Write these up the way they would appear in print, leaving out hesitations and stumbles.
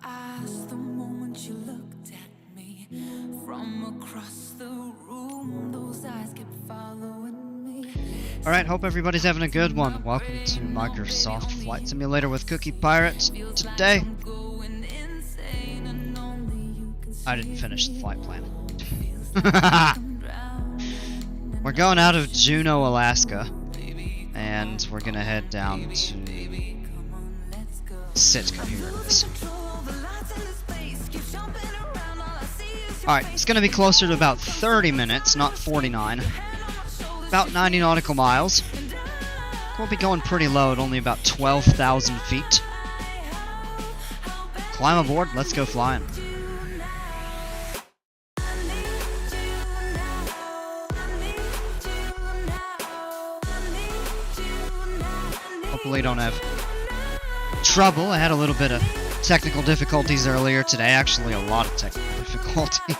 eyes the moment you looked at me. From across the room, those eyes kept following me. Alright, hope everybody's having a good one. Welcome to Microsoft Flight Simulator with Cookie Pirate. Today, I didn't finish the flight plan. We're going out of Juneau, Alaska, and we're gonna head down to Sitka here. Alright, it's gonna be closer to about 30 minutes, not 49. About 90 nautical miles. We'll be going pretty low at only about 12,000 feet. Climb aboard, let's go flying. Hopefully don't have trouble. I had a little bit of technical difficulties earlier today. Actually, a lot of technical difficulties.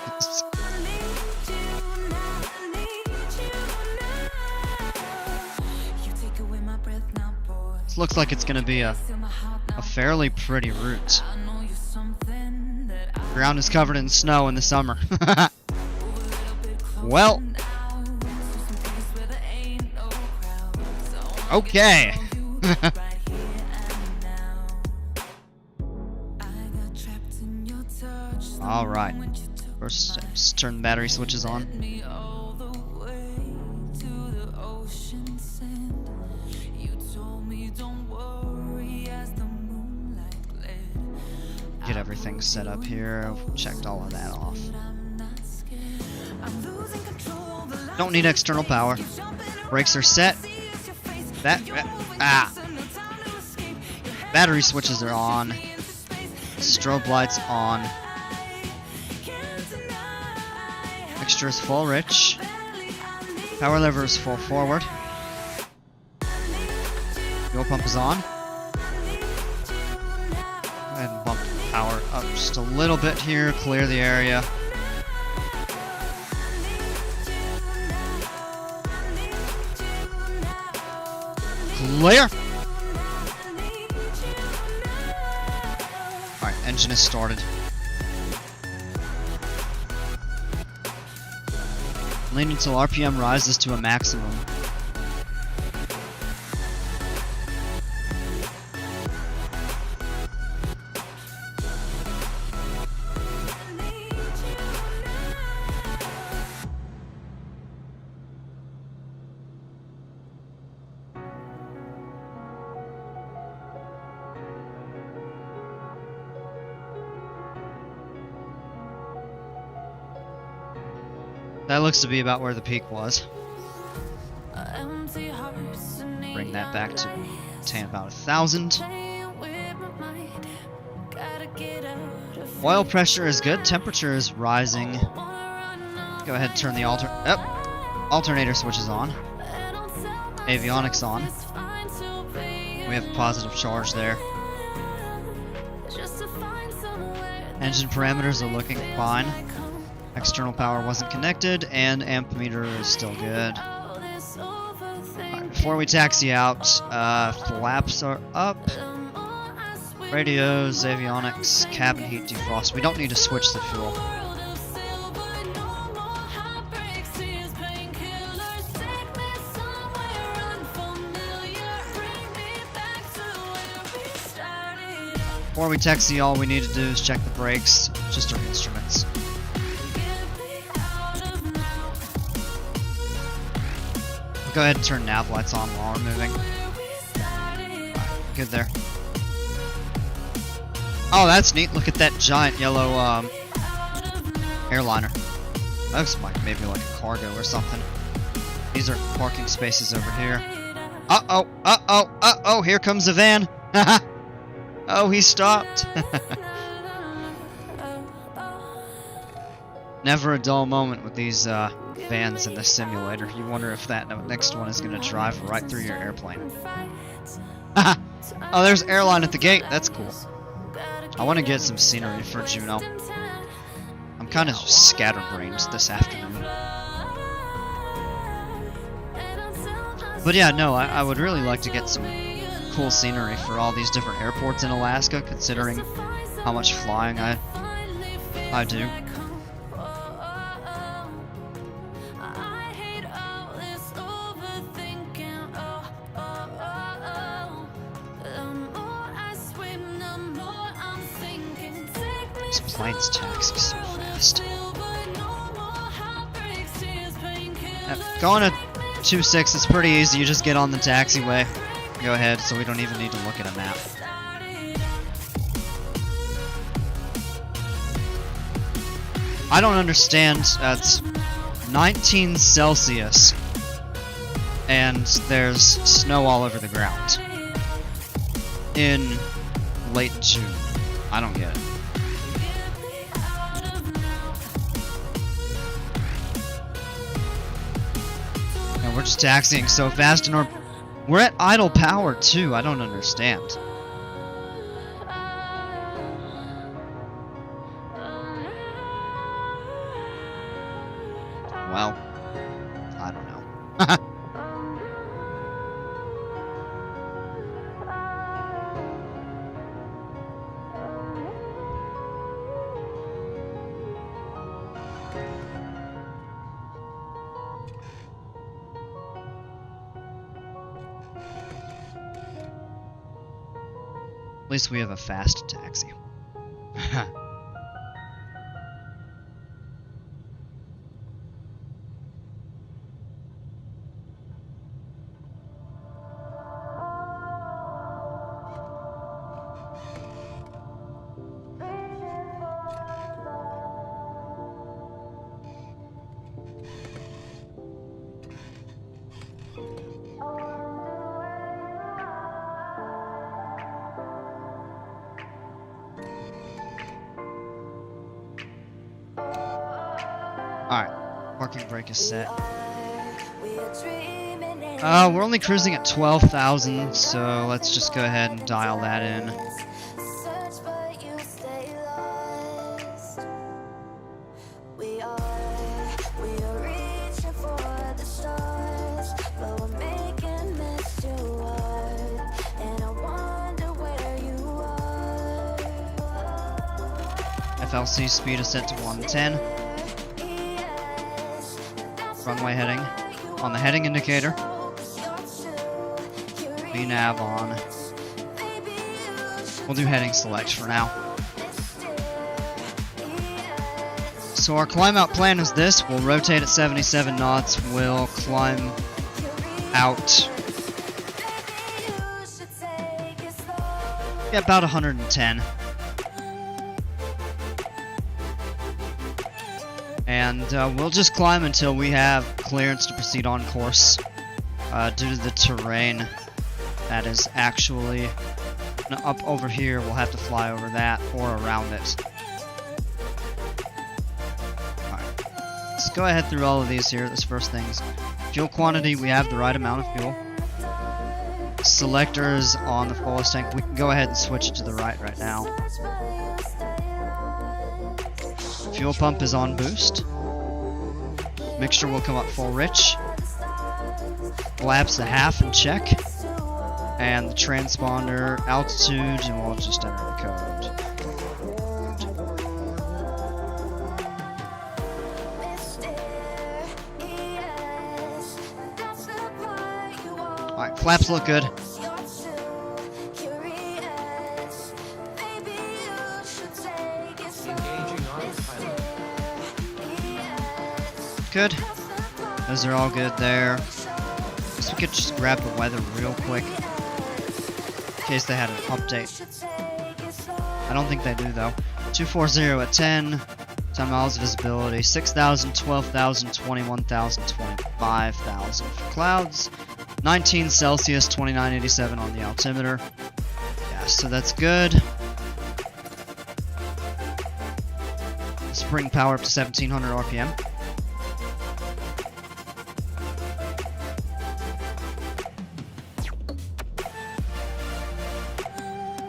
This looks like it's going to be a fairly pretty route. Ground is covered in snow in the summer. Well. Okay. Alright. First steps, turn the battery switches on. Get everything set up here. Checked all of that off. Don't need external power. Brakes are set. Battery switches are on. Strobe lights on. Mixture is full rich. Power lever is full forward. Fuel pump is on. Go ahead and bump the power up just a little bit here. Clear the area. Clear! Alright, engine is started. Lean until RPM rises to a maximum. That looks to be about where the peak was. Bring that back to attain about 1,000. Oil pressure is good. Temperature is rising. Go ahead and turn the alternator switches on. Avionics on. We have a positive charge there. Engine parameters are looking fine. External power wasn't connected, and amp meter is still good. Right, before we taxi out, flaps are up. Radios, avionics, cabin heat defrost. We don't need to switch the fuel. Before we taxi, all we need to do is check the brakes, just our instruments. Go ahead and turn nav lights on while we're moving. Right, good there. Oh, that's neat. Look at that giant yellow airliner. That looks like maybe like a cargo or something. These are parking spaces over here. Uh-oh, uh-oh, uh-oh, here comes a van. Oh, he stopped. Never a dull moment with these vans in the simulator. You wonder if that next one is going to drive right through your airplane. Oh, there's airline at the gate. That's cool. I want to get some scenery for Juneau. I'm kind of scatterbrained this afternoon. But yeah, no, I would really like to get some cool scenery for all these different airports in Alaska, considering how much flying I do. This plane's taxi so fast. Going to 2.6 is pretty easy. You just get on the taxiway. Go ahead, so we don't even need to look at a map. I don't understand. It's 19 Celsius, and there's snow all over the ground in late June. I don't get it. And we're just taxiing so fast, and we're at idle power too. I don't understand. Well, I don't know. At least we have a fast taxi. Alright, parking brake is set. We're only cruising at 12,000, so let's just go ahead and dial that in. FLC speed is set to 110. Runway heading. On the heading indicator. VNav on. We'll do heading select for now. So our climb out plan is this. We'll rotate at 77 knots. We'll climb out. Yeah, about 110. And we'll just climb until we have clearance to proceed on course. Due to the terrain that is actually up over here, we'll have to fly over that or around it. Alright, let's go ahead through all of these here. This first thing's fuel quantity. We have the right amount of fuel. Selectors on the fullest tank. We can go ahead and switch it to the right now. Fuel pump is on boost. Mixture will come up full rich. Flaps to half and check. And the transponder altitude, and we'll just enter the code. Alright, flaps look good. Good. Those are all good there. Guess we could just grab the weather real quick. In case they had an update. I don't think they do though. 240 at 10. 10 miles visibility. 6,000, 12,000, 21,000, 25,000 for clouds. 19 Celsius, 2987 on the altimeter. Yeah, so that's good. Let's bring power up to 1700 RPM.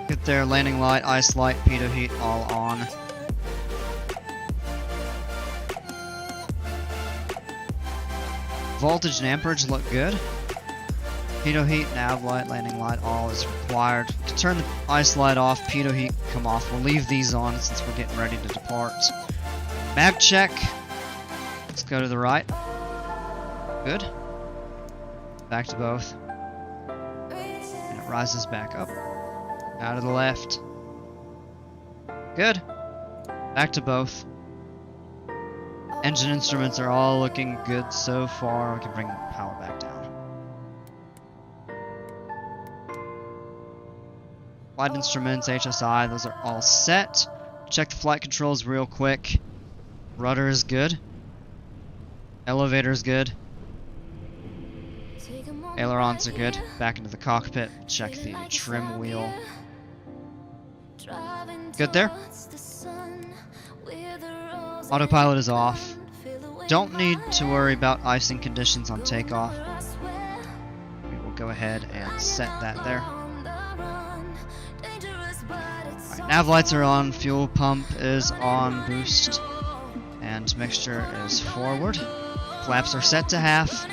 Get there, landing light, ice light, pitot heat all on. Voltage and amperage look good. Pitot heat, nav light, landing light, all is required. To turn the ice light off, pitot heat can come off. We'll leave these on since we're getting ready to depart. Mag check. Let's go to the right. Good. Back to both. And it rises back up. Out of the left. Good. Back to both. Engine instruments are all looking good so far. We can bring the power back down. Flight instruments, HSI, those are all set. Check the flight controls real quick. Rudder is good. Elevator is good. Ailerons are good. Back into the cockpit. Check the trim wheel. Good there. Autopilot is off. Don't need to worry about icing conditions on takeoff. We will go ahead and set that there. Alright, nav lights are on, fuel pump is on, boost and mixture is forward. Flaps are set to half.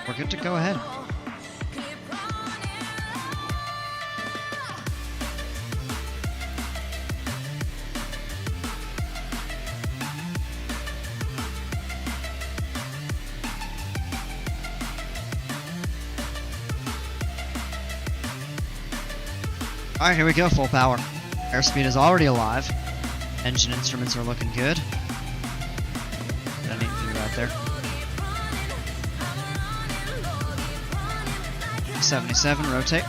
We're good to go ahead. Alright, here we go, full power. Airspeed is already alive. Engine instruments are looking good. Got a neat view right there. 77, rotate.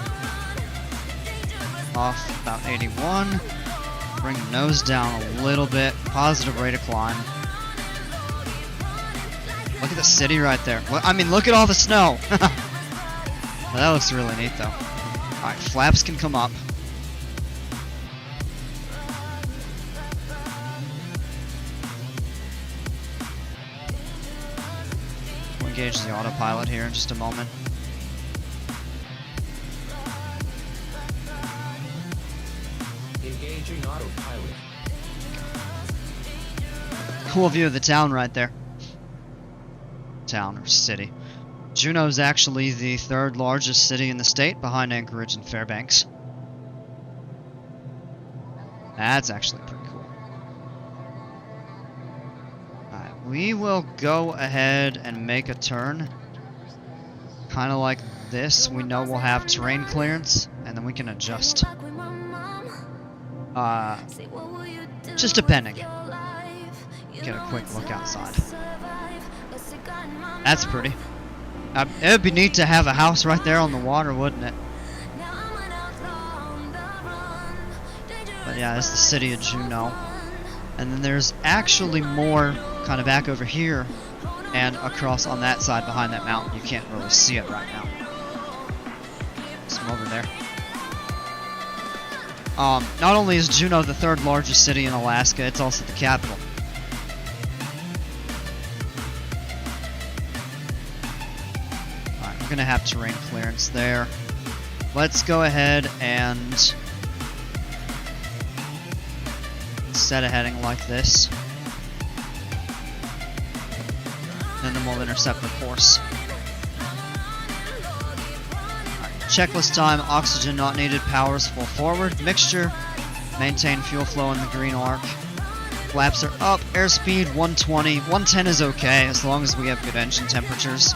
Off about 81. Bring the nose down a little bit. Positive rate of climb. Look at the city right there. I mean, look at all the snow. Well, that looks really neat though. Alright, flaps can come up. We'll engage the autopilot here in just a moment. Engaging autopilot. Cool view of the town right there. Town or city. Juneau is actually the third largest city in the state, behind Anchorage and Fairbanks. That's actually pretty cool. Alright, we will go ahead and make a turn. Kind of like this. We know we'll have terrain clearance, and then we can adjust. Just depending. Get a quick look outside. That's pretty. It would be neat to have a house right there on the water, wouldn't it? But yeah, it's the city of Juneau. And then there's actually more kind of back over here and across on that side behind that mountain. You can't really see it right now. Some over there. Not only is Juneau the third largest city in Alaska, it's also the capital. Alright, we're gonna have terrain clearance there. Let's go ahead and set a heading like this. And then we'll intercept the course. Checklist time, oxygen not needed, powers full forward, mixture, maintain fuel flow in the green arc. Flaps are up, airspeed 120, 110 is okay as long as we have good engine temperatures.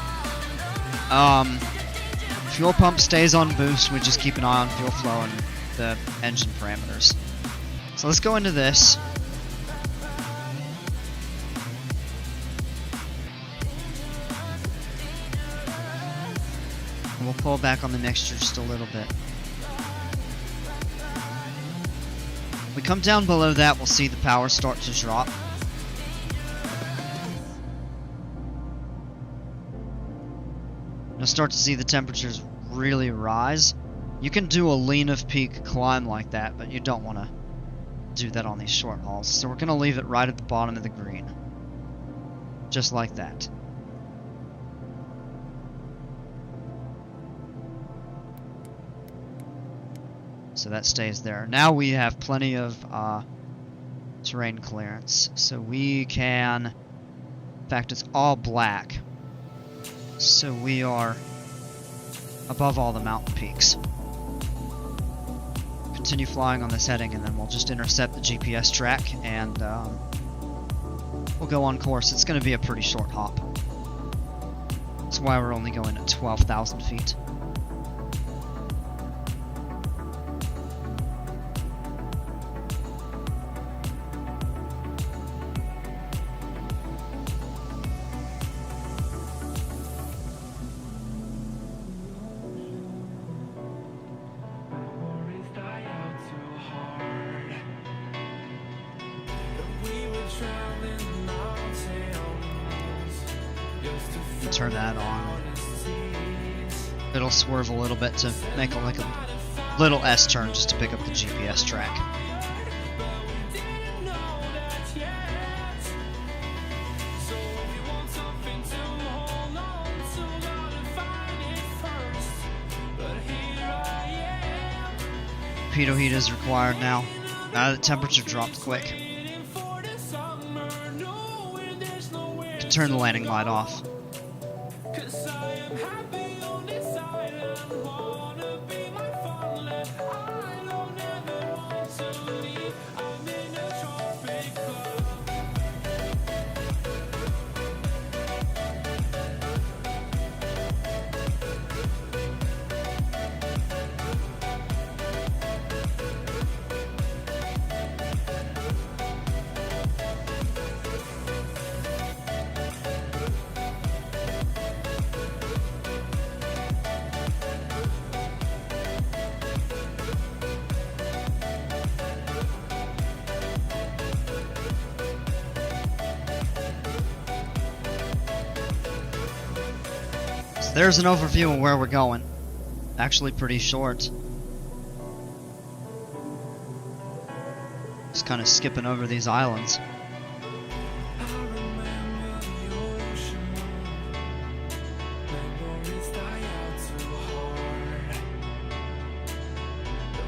Fuel pump stays on boost, we just keep an eye on fuel flow and the engine parameters. So let's go into this. We'll pull back on the mixture just a little bit. We come down below that, we'll see the power start to drop. You'll start to see the temperatures really rise. You can do a lean of peak climb like that, but you don't want to do that on these short hauls. So we're going to leave it right at the bottom of the green. Just like that. So that stays there. Now we have plenty of terrain clearance. So we can... In fact, it's all black. So we are above all the mountain peaks. Continue flying on this heading, and then we'll just intercept the GPS track, and we'll go on course. It's going to be a pretty short hop. That's why we're only going at 12,000 feet. Turn that on. It'll swerve a little bit to make a little S turn just to pick up the GPS track. Pitot heat is required now. The temperature dropped quick. Can turn the landing light off. There's an overview of where we're going. Actually pretty short. Just kind of skipping over these islands.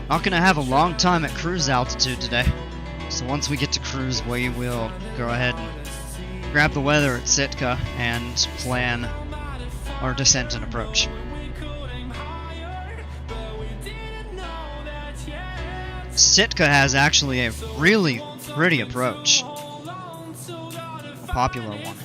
Not gonna have a long time at cruise altitude today. So once we get to cruise, we will go ahead and grab the weather at Sitka and plan our descent and approach. Sitka has actually a really pretty approach. A popular one.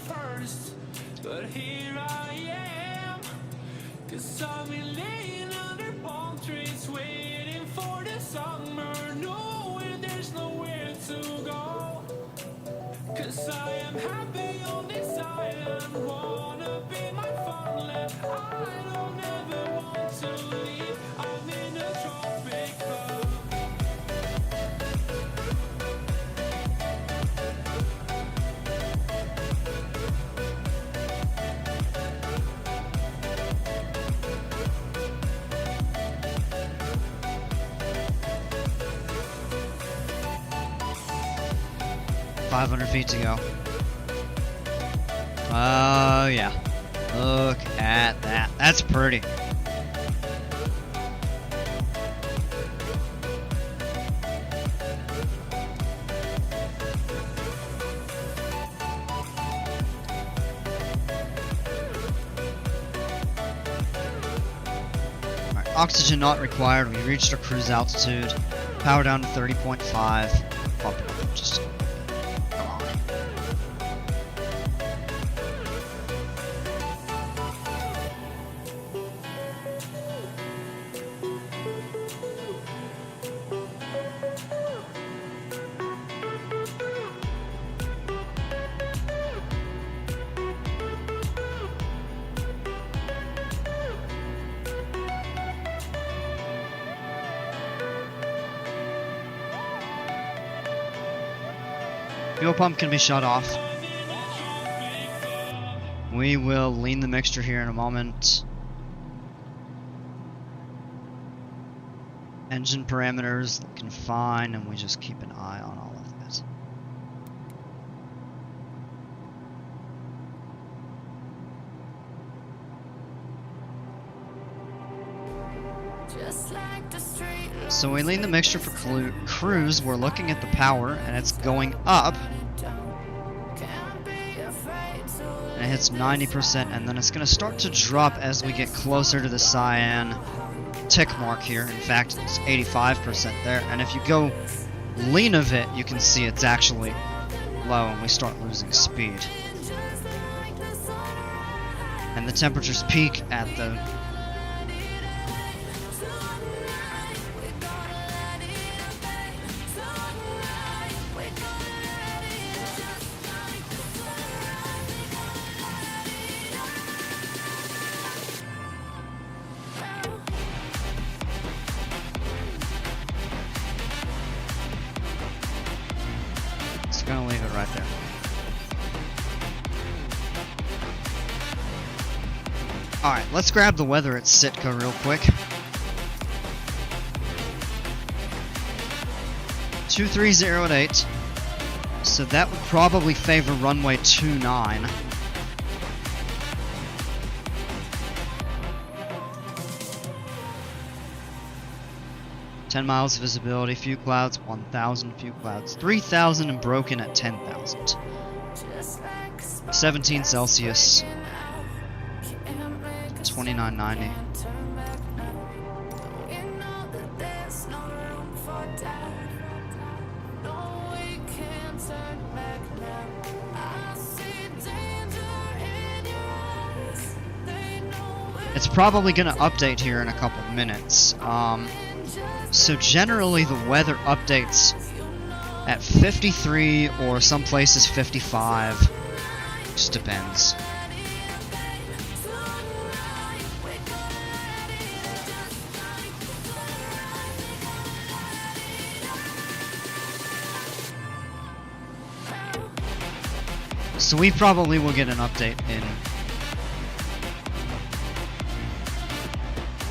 $500 feet to go. Oh yeah. Look at that. That's pretty. Alright, oxygen not required. We reached our cruise altitude. Power down to 30.5. Pump it up just a little bit. Come on. Fuel pump can be shut off. We will lean the mixture here in a moment. Engine parameters looking fine, and we just keep an eye on all of this. So we lean the mixture for cruise. We're looking at the power, and it's going up. and it hits 90%, and then it's going to start to drop as we get closer to the cyan tick mark here. In fact, it's 85% there, and if you go lean of it, you can see it's actually low and we start losing speed. And the temperatures peak at the gonna leave it right there. Alright, let's grab the weather at Sitka real quick. 230 at 8. So that would probably favor runway 29. $10 visibility, few clouds, 1,000 few clouds, 3,000 and broken at 10,000. 17 Celsius, 2990. It's probably going to update here in a couple minutes. So generally the weather updates at 53 or some places 55. Just depends. So we probably will get an update in...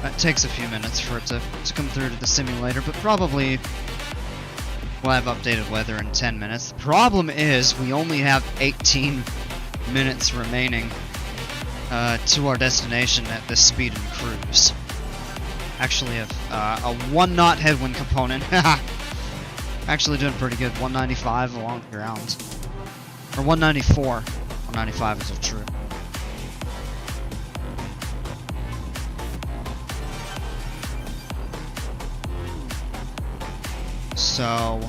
It takes a few minutes for it to come through to the simulator, but probably we'll have updated weather in 10 minutes. The problem is we only have 18 minutes remaining to our destination at this speed and cruise. Actually have a 1 knot headwind component. Actually doing pretty good. 195 along the ground. Or 194. 195 is true. So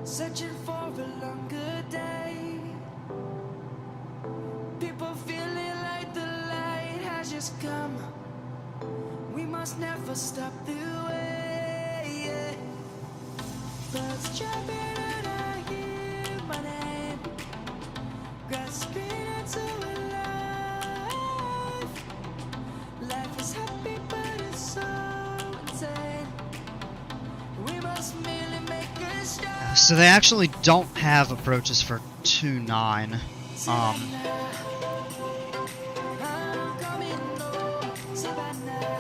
searching for a longer day. People feeling like the light has just come. We must never stop the way. Yeah. Birds jumping and I hear my name, grasping into a life. Life is happy but it's so insane. We must merely make a start. So they actually don't have approaches for 2.9.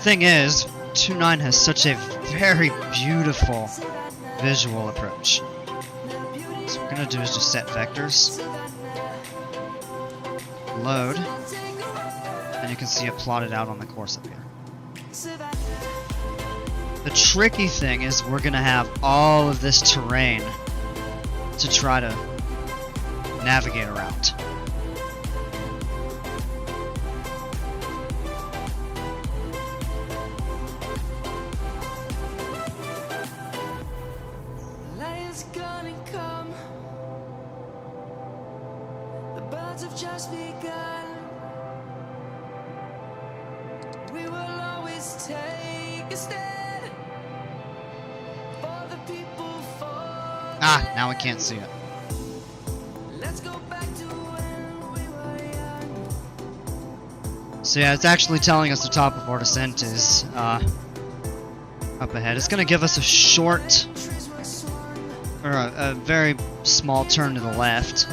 Thing is, 2.9 has such a very beautiful visual approach. So what we're gonna do is just set vectors, load, and you can see it plotted out on the course up here. The tricky thing is we're gonna have all of this terrain to try to navigate around. Lion's gonna come. The birds have just begun. We will always take a stand for the people. Ah, now I can't see it. Let's go back to when we were young. So yeah, it's actually telling us the top of our descent is up ahead. It's going to give us a short, or a very small turn to the left.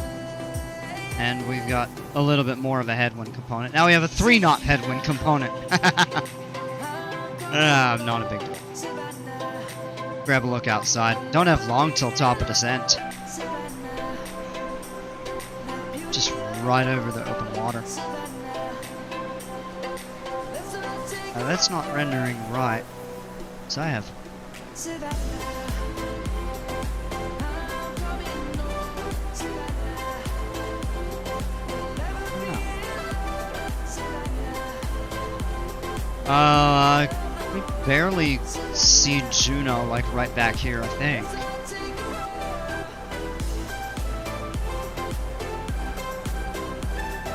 And we've got a little bit more of a headwind component. Now we have a 3-knot headwind component. Not a big deal. Grab a look outside. Don't have long till top of descent. Just right over the open water. That's not rendering right. So I have. We barely see Juneau, like right back here, I think.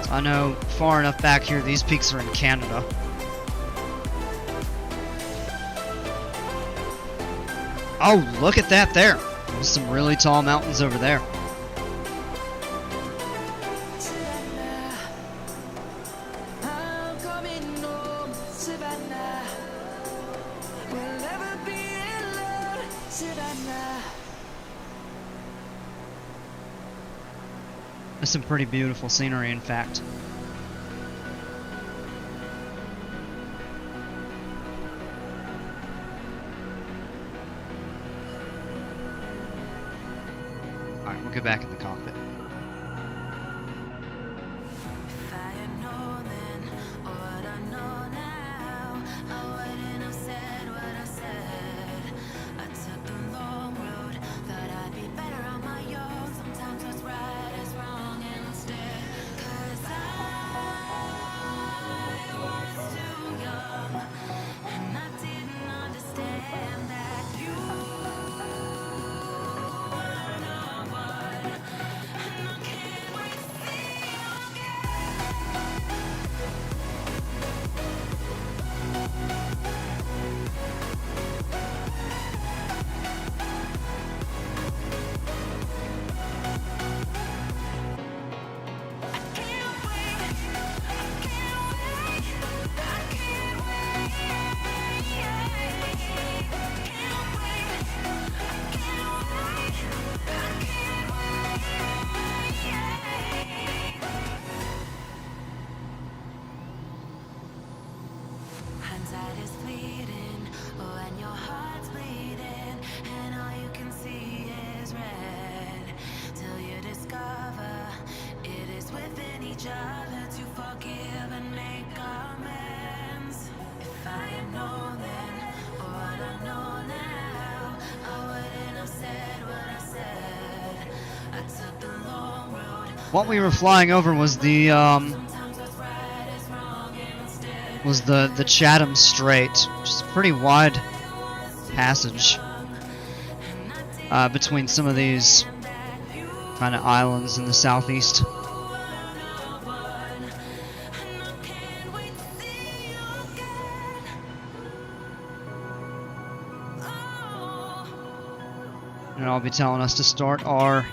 So I know far enough back here, these peaks are in Canada. Oh, look at that there. There's some really tall mountains over there. There's some pretty beautiful scenery, in fact. Alright, we'll get back in the cockpit. What we were flying over was the Chatham Strait, which is a pretty wide passage between some of these kind of islands in the southeast. And I'll be telling us to start our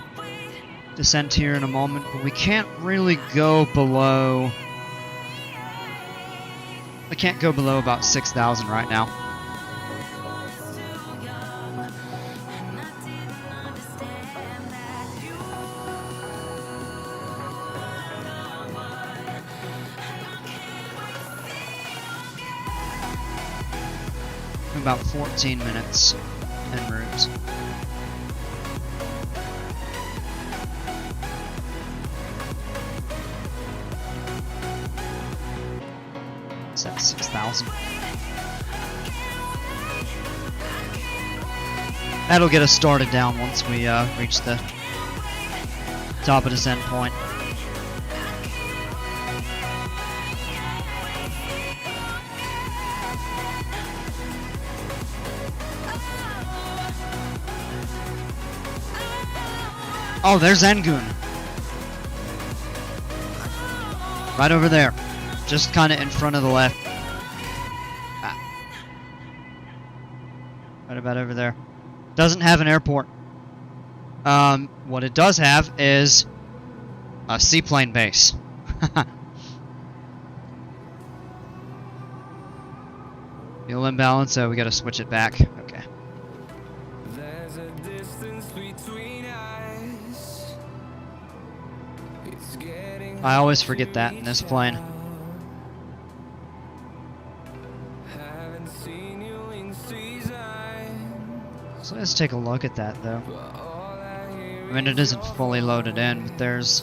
descent here in a moment, but we can't really go below. We can't go below about 6,000 right now. About 14 minutes en route. At 6,000. That'll get us started down once we reach the top of descent point. Oh, there's Engun. Right over there. Just kind of in front of the left. Right about over there. Doesn't have an airport. What it does have is a seaplane base. Fuel imbalance, so we gotta switch it back. Okay. There's a distance between us. It I always forget that in this plane. So let's take a look at that though. I mean, it isn't fully loaded in, but there's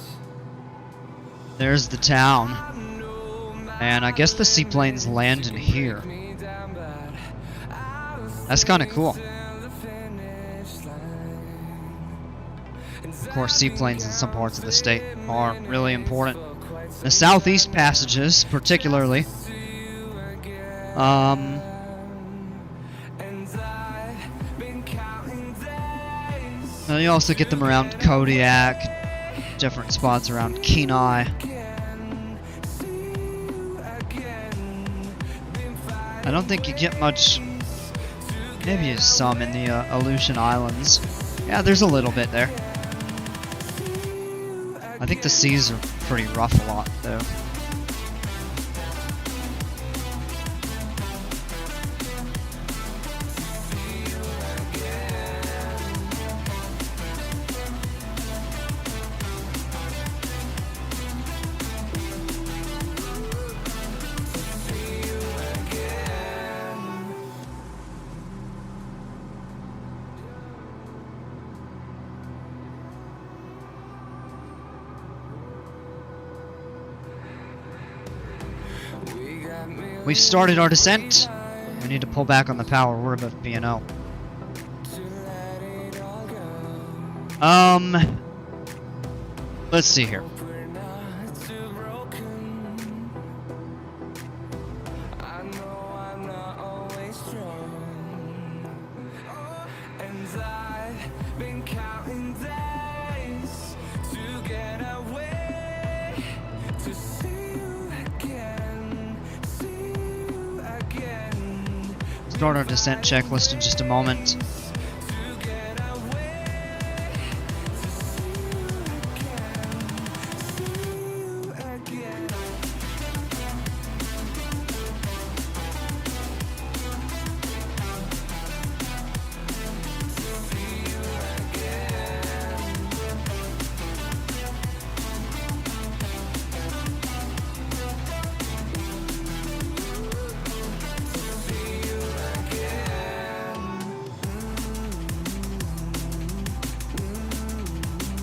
the town. And I guess the seaplanes land in here. That's kind of cool. Of course, seaplanes in some parts of the state are really important. The southeast passages, particularly. And you also get them around Kodiak, different spots around Kenai. I don't think you get much, maybe some in the Aleutian Islands. Yeah, there's a little bit there. I think the seas are pretty rough a lot, though. We've started our descent. We need to pull back on the power. We're above P&O. Let's see here. Start our descent checklist in just a moment.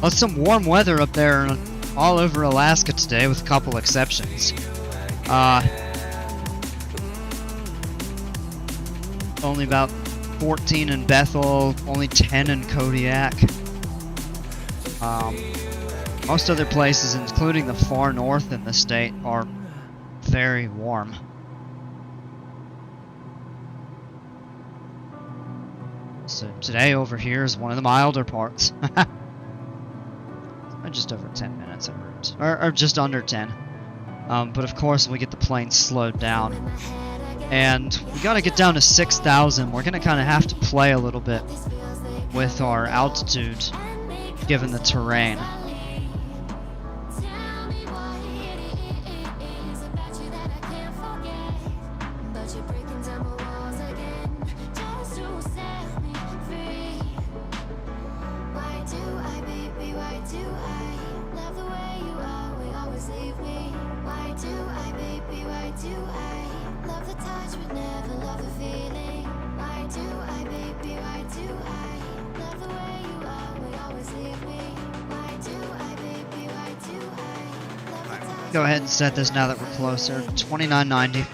Well, some warm weather up there all over Alaska today, with a couple exceptions. Only about 14 in Bethel, only 10 in Kodiak. Most other places, including the far north in the state, are very warm. So today over here is one of the milder parts. Just over 10 minutes en route, or just under 10. But of course, we get the plane slowed down, and we got to get down to 6,000. We're gonna kind of have to play a little bit with our altitude, given the terrain. Go ahead and set this now that we're closer. 2990.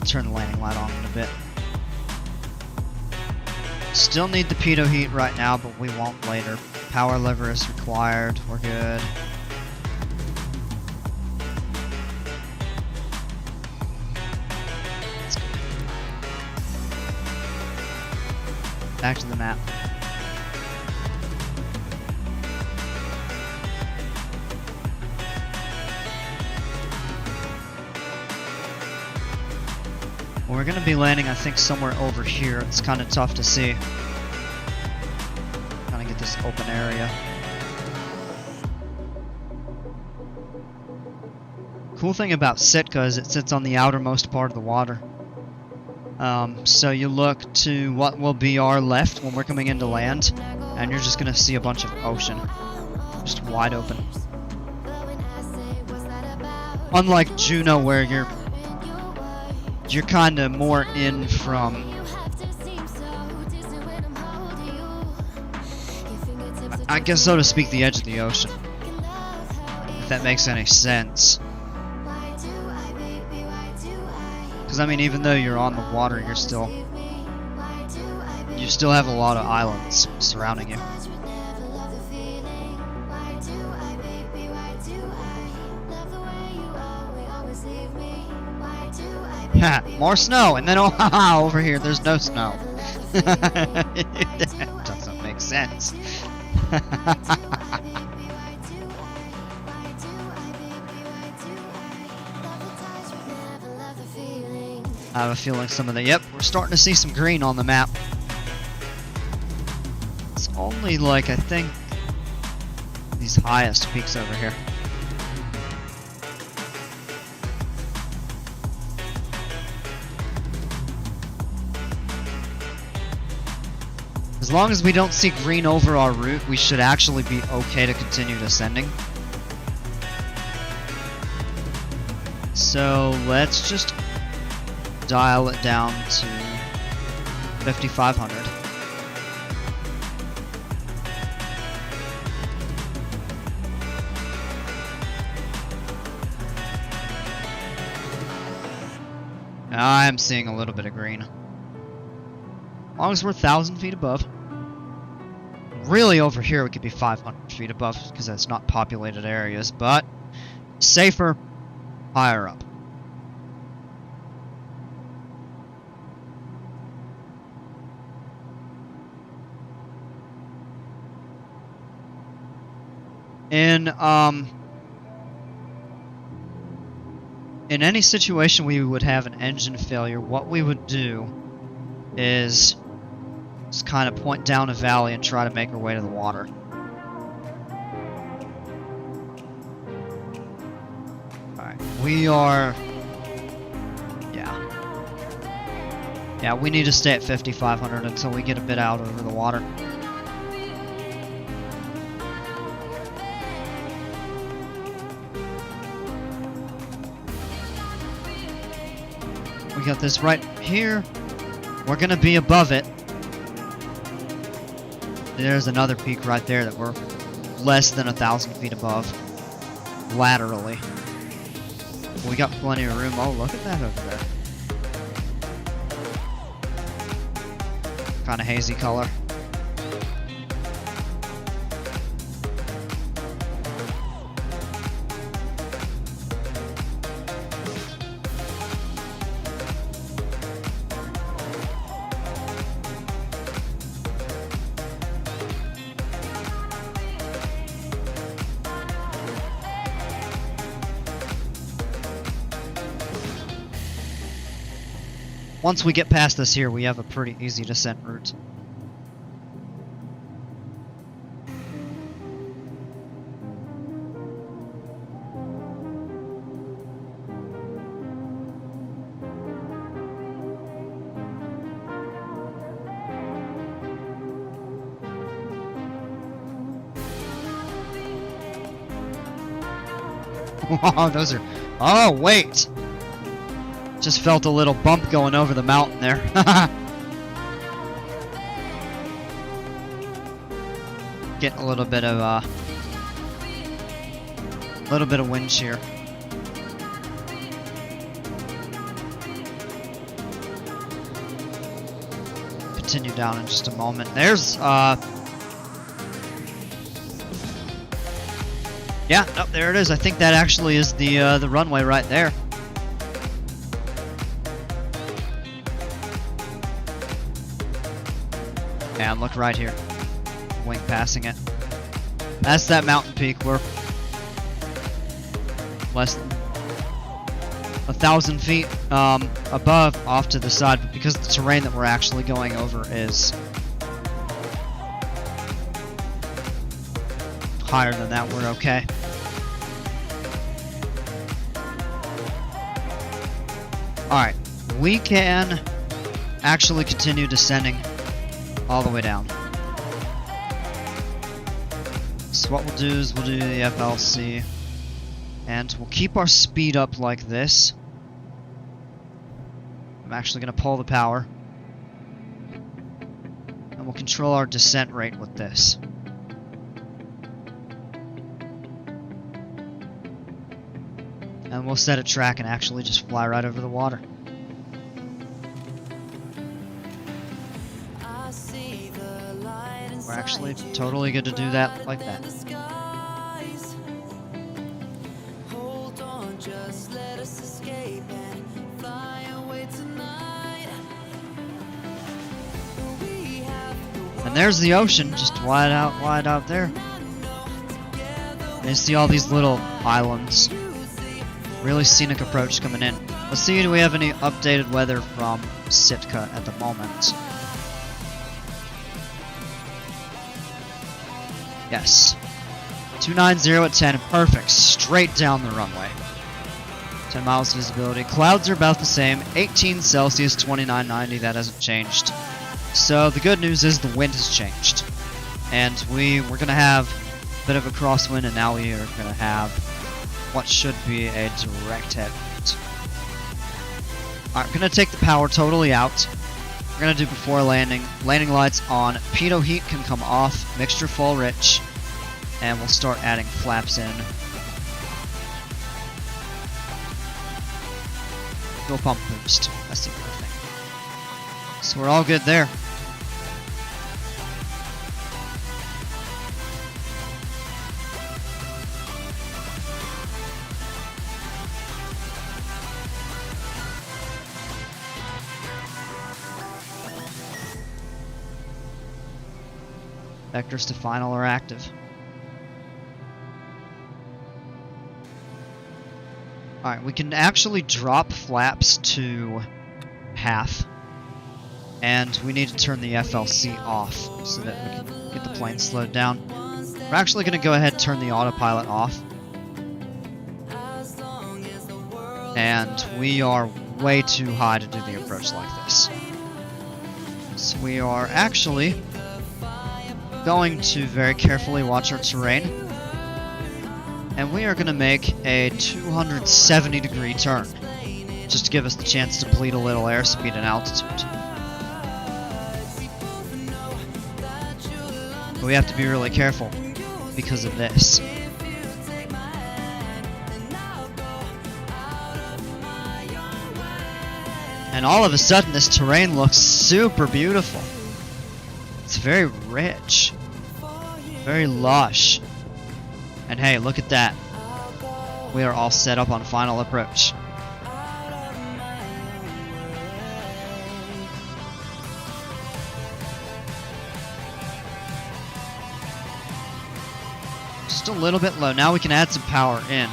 Turn the landing light on in a bit. Still need the pitot heat right now, but we won't later. Power lever is required. We're good. Back to the map. We're going to be landing, I think, somewhere over here. It's kind of tough to see. Trying to get this open area. Cool thing about Sitka is it sits on the outermost part of the water. So you look to what will be our left when we're coming into land, and you're just gonna see a bunch of ocean, just wide open. Unlike Juneau, where you're kind of more in from, I guess so to speak, the edge of the ocean. If that makes any sense. Because I mean, even though you're on the water, you still have a lot of islands surrounding you. Ha! More snow, and then oh, over here there's no snow. That doesn't make sense. I have a feeling some of the... Yep, we're starting to see some green on the map. It's only like, I think, these highest peaks over here. As long as we don't see green over our route, we should actually be okay to continue descending. So let's just dial it down to 5,500. I'm seeing a little bit of green. As long as we're 1,000 feet above. Really, over here we could be 500 feet above because that's not populated areas, but safer higher up. In any situation we would have an engine failure, what we would do is just kind of point down a valley and try to make our way to the water. Alright, we are... Yeah, we need to stay at 5,500 until we get a bit out over the water. We got this right here. We're gonna be above it. There's another peak right there that we're less than 1,000 feet above, laterally. We got plenty of room. Oh, look at that over there. Kind of hazy color. Once we get past this here, we have a pretty easy descent route. Oh, those are... Oh, wait! Just felt a little bump going over the mountain there. Getting a little bit of wind shear. Continue down in just a moment. There's yeah, nope, there it is. I think that actually is the runway right there. And look right here. Wing passing it. That's that mountain peak. We're less than 1,000 feet above off to the side, but because the terrain that we're actually going over is higher than that, we're okay. Alright, we can actually continue descending all the way down. So what we'll do is we'll do the FLC, and we'll keep our speed up like this. I'm actually going to pull the power, and we'll control our descent rate with this. And we'll set a track and actually just fly right over the water. We're actually totally good to do that like that. And there's the ocean, just wide out there. And you see all these little islands. Really scenic approach coming in. Let's see, do we have any updated weather from Sitka at the moment? Yes. 290 at 10, perfect. Straight down the runway. 10 miles visibility. Clouds are about the same. 18 Celsius, 2990, that hasn't changed. So the good news is the wind has changed. And we're going to have a bit of a crosswind, and now we are going to have what should be a direct headwind. Alright, we're going to take the power totally out. We're going to do before landing. Landing lights on. Pitot heat can come off. Mixture full rich. And we'll start adding flaps in. Fuel pump boost. That's the other thing. So we're all good there. Vectors to final are active. Alright, we can actually drop flaps to half. And we need to turn the FLC off so that we can get the plane slowed down. We're actually going to go ahead and turn the autopilot off. And we are way too high to do the approach like this. So we are actually going to very carefully watch our terrain, and we are going to make a 270-degree turn, just to give us the chance to bleed a little airspeed and altitude. But we have to be really careful because of this. And all of a sudden this terrain looks super beautiful. It's very rich, very lush, and hey, look at that. We are all set up on final approach. Just a little bit low. Now we can add some power in.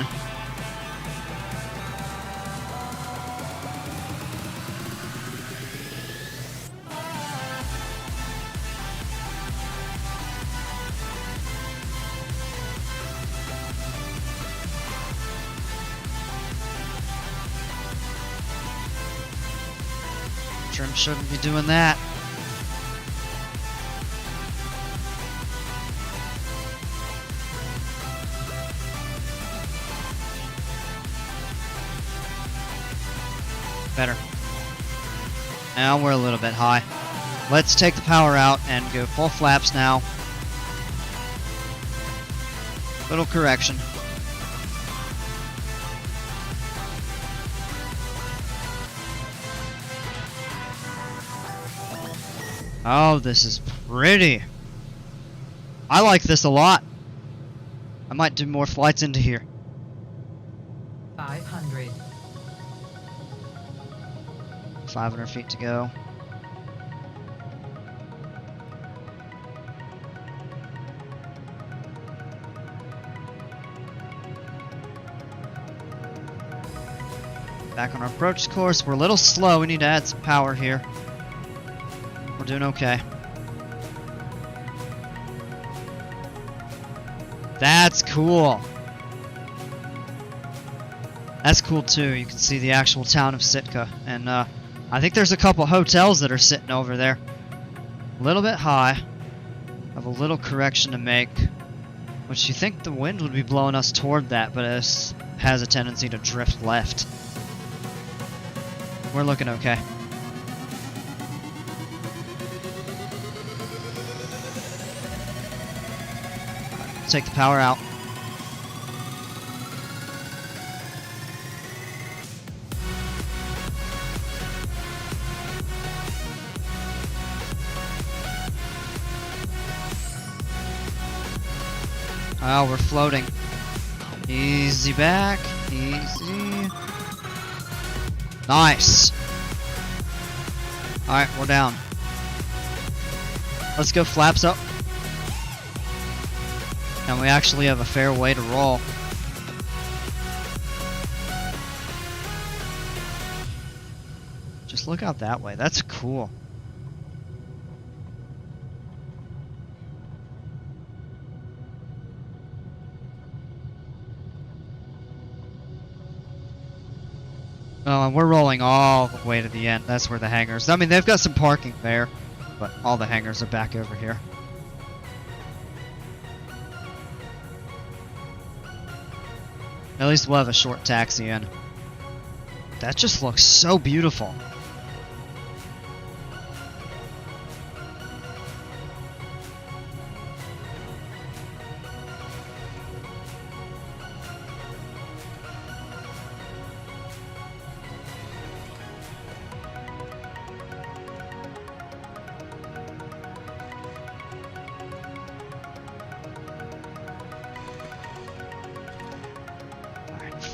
Trim shouldn't be doing that. Better. Now we're a little bit high. Let's take the power out and go full flaps now. Little correction. Oh, this is pretty. I like this a lot. I might do more flights into here. 500. 500 feet to go. Back on our approach course. We're a little slow. We need to add some power here. We're doing okay. That's cool. That's cool too. You can see the actual town of Sitka. And I think there's a couple hotels that are sitting over there. A little bit high. I have a little correction to make. Which you think the wind would be blowing us toward that, but it has a tendency to drift left. We're looking okay. Take the power out. Oh, we're floating. Easy back. Easy. Nice. Alright, we're down. Let's go flaps up. And we actually have a fair way to roll. Just look out that way. That's cool. Oh, and we're rolling all the way to the end. That's where the hangars. I mean, they've got some parking there, but all the hangars are back over here. At least we'll have a short taxi in. That just looks so beautiful.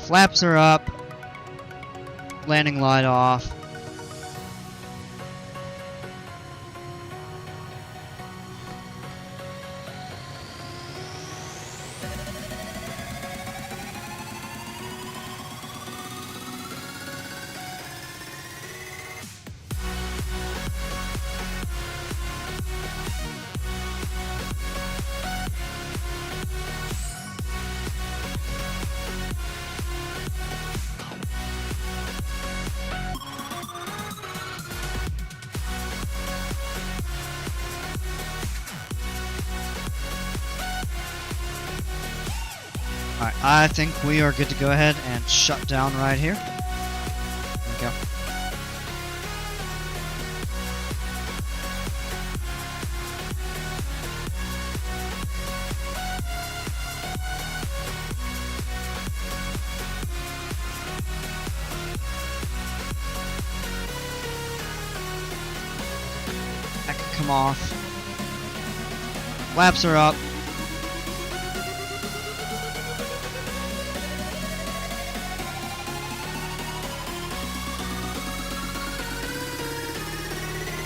Flaps are up. Landing light off. Alright, I think we are good to go ahead and shut down right here. There we go. That can come off. Flaps are up.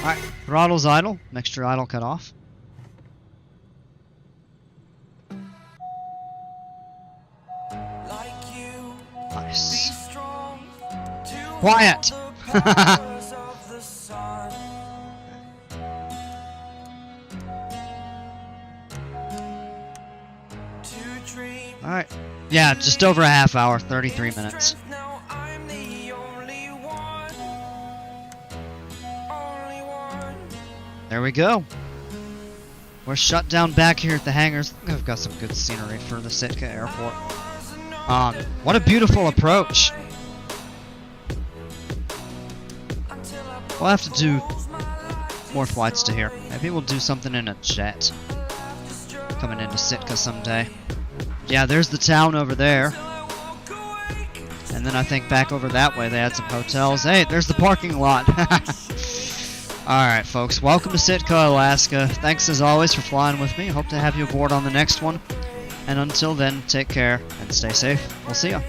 Alright, throttle's idle, mixture idle cut off. Nice. Quiet! Alright, yeah, just over a half hour, 33 minutes. There we go. We're shut down back here at the hangars. We've got some good scenery for the Sitka airport. What a beautiful approach. We'll have to do more flights to here. Maybe we'll do something in a jet. Coming into Sitka someday. Yeah, there's the town over there. And then I think back over that way they had some hotels. Hey, there's the parking lot. Alright folks, welcome to Sitka, Alaska. Thanks as always for flying with me. Hope to have you aboard on the next one. And until then, take care and stay safe. We'll see ya.